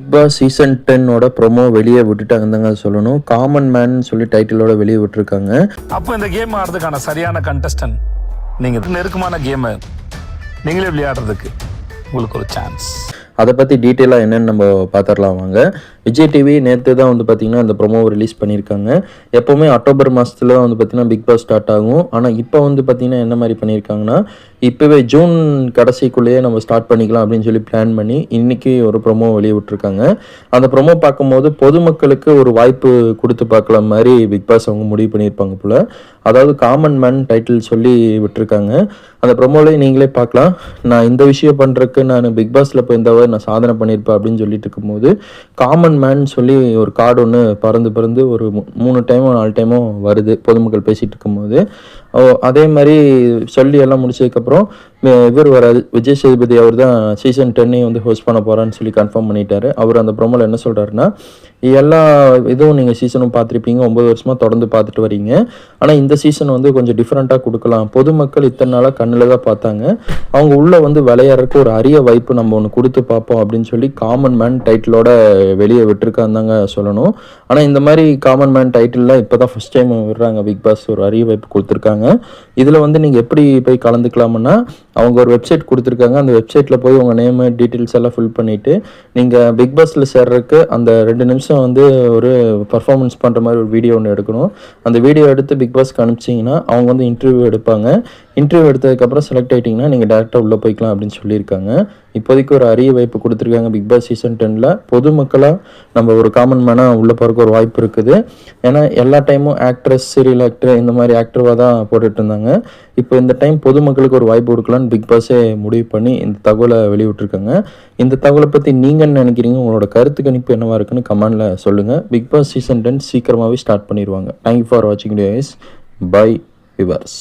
Big Boss season 10 promo வெளியே விட்டுட்டாங்க சொல்லணும். காமன் மேன் சொல்லி டைட்டிலோட வெளியே விட்டுருக்காங்க. அப்போ இந்த கேம் ஆடுறதுக்கான சரியான கண்டஸ்டன்ட் நீங்கள் நெருக்கமான கேமை நீங்களே விளையாடுறதுக்கு உங்களுக்கு ஒரு சான்ஸ். அதை பற்றி டீட்டெயிலாக என்னென்னு நம்ம பார்த்துடலாம் வாங்க. விஜய் டிவி நேற்று தான் வந்து பார்த்திங்கன்னா இந்த ப்ரோமோவை ரிலீஸ் பண்ணியிருக்காங்க. எப்போவுமே அக்டோபர் மாதத்தில் தான் வந்து பார்த்திங்கன்னா பிக் பாஸ் ஸ்டார்ட் ஆகும். ஆனால் இப்போ வந்து பார்த்திங்கன்னா என்ன மாதிரி பண்ணியிருக்காங்கன்னா, இப்போவே ஜூன் கடைசிக்குள்ளேயே நம்ம ஸ்டார்ட் பண்ணிக்கலாம் அப்படின்னு சொல்லி பிளான் பண்ணி இன்றைக்கி ஒரு ப்ரோமோ வெளியே விட்டுருக்காங்க. அந்த ப்ரோமோ பார்க்கும்போது பொதுமக்களுக்கு ஒரு வாய்ப்பு கொடுத்து பார்க்கலாம் மாதிரி பிக் பாஸ் அவங்க முடிவு பண்ணியிருப்பாங்க போல். அதாவது காமன் மேன் டைட்டில் சொல்லி விட்டுருக்காங்க. அந்த ப்ரோமோலேயே நீங்களே பார்க்கலாம். நான் இந்த விஷயம் பண்ணுறதுக்கு நான் பிக் பாஸில் போயிருந்தவரை நான் சாதனை பண்ணியிருப்பேன் அப்படின்னு சொல்லிட்டு இருக்கும்போது காமன் மேன் சொல்லி ஒரு கார்டு ஒன்று பறந்து ஒரு 3 டைமோ 4 டைமோ வருது பொதுமக்கள் பேசிகிட்டு இருக்கும்போது. அதே மாதிரி சொல்லி எல்லாம் முடிச்சதுக்கப்புறம் இவர் வராது, விஜய் சேதுபதி அவர் தான் சீசன் 10 வந்து ஹோஸ்ட் பண்ண போகிறான்னு சொல்லி கன்ஃபார்ம் பண்ணிட்டாரு. அவர் அந்த ப்ரோமோவில் என்ன சொல்கிறாருன்னா, எல்லா இதுவும் நீங்கள் சீசனும் பார்த்துருப்பீங்க, 9 வருஷமாக தொடர்ந்து பார்த்துட்டு வரீங்க. ஆனால் இந்த சீசன் வந்து கொஞ்சம் டிஃப்ரெண்ட்டாக கொடுக்கலாம். பொதுமக்கள் இத்தனை நாளாக கண்ணில் தான் பார்த்தாங்க, அவங்க உள்ளே வந்து விளையாடுறதுக்கு ஒரு அரிய வாய்ப்பு நம்ம ஒன்று கொடுத்து பார்ப்போம் அப்படின்னு சொல்லி காமன் மேன் டைட்டிலோட வெளியே விட்டுருக்கான்னு தாங்க சொல்லணும். ஆனால் இந்த மாதிரி காமன் மேன் டைட்டில்லாம் இப்போ தான் ஃபஸ்ட் டைம் விடுறாங்க பிக் பாஸ், ஒரு அரிய வாய்ப்பு கொடுத்துருக்காங்க. இதில் வந்து நீங்கள் எப்படி போய் கலந்துக்கலாம்னா, அவங்க ஒரு வெப்சைட் கொடுத்துருக்காங்க. அந்த வெப்சைட்டில் போய் உங்கள் நேமு டீட்டெயில்ஸ் எல்லாம் ஃபில் பண்ணிவிட்டு நீங்கள் பிக் பாஸில் சேர்றதுக்கு அந்த 2 நிமிஷம் வந்து ஒரு பர்ஃபார்மன்ஸ் பண்ணுற மாதிரி ஒரு வீடியோ ஒன்று எடுக்கணும். அந்த வீடியோ எடுத்து பிக் பாஸ்க்கு அனுப்பிச்சிங்கன்னா அவங்க வந்து இன்டர்வியூ எடுப்பாங்க. இன்டர்வியூ எடுத்ததுக்கப்புறம் செலக்ட் ஆகிட்டிங்கன்னா நீங்கள் டேரெக்டாக உள்ளே போய்க்கலாம் அப்படின்னு சொல்லியிருக்காங்க. இப்போதைக்கு ஒரு அரிய வாய்ப்பு கொடுத்துருக்காங்க பிக் பாஸ் சீசன் 10. பொதுமக்களாக நம்ம ஒரு காமன் மேனாக உள்ளே போகிறக்கு ஒரு வாய்ப்பு இருக்குது. ஏன்னா எல்லா டைமும் ஆக்ட்ரஸ், சீரியல் ஆக்டர் இந்த மாதிரி ஆக்டராக தான் போட்டுட்டு இருந்தாங்க. இப்போ இந்த டைம் பொதுமக்களுக்கு ஒரு வாய்ப்பு கொடுக்கலான்னு பிக் பாஸே முடிவு பண்ணி இந்த தகவலை வெளியிட்டிருக்காங்க. இந்த தகவலை பற்றி நீங்கள் என்ன நினைக்கிறீங்க? உங்களோட கருத்து கணிப்பு என்னவாக இருக்குன்னு கமெண்டில் சொல்லுங்கள். பிக் பாஸ் சீசன் 10 சீக்கிரமாகவே ஸ்டார்ட் பண்ணிடுவாங்க. தேங்க்யூ ஃபார் வாட்சிங். Bye viewers.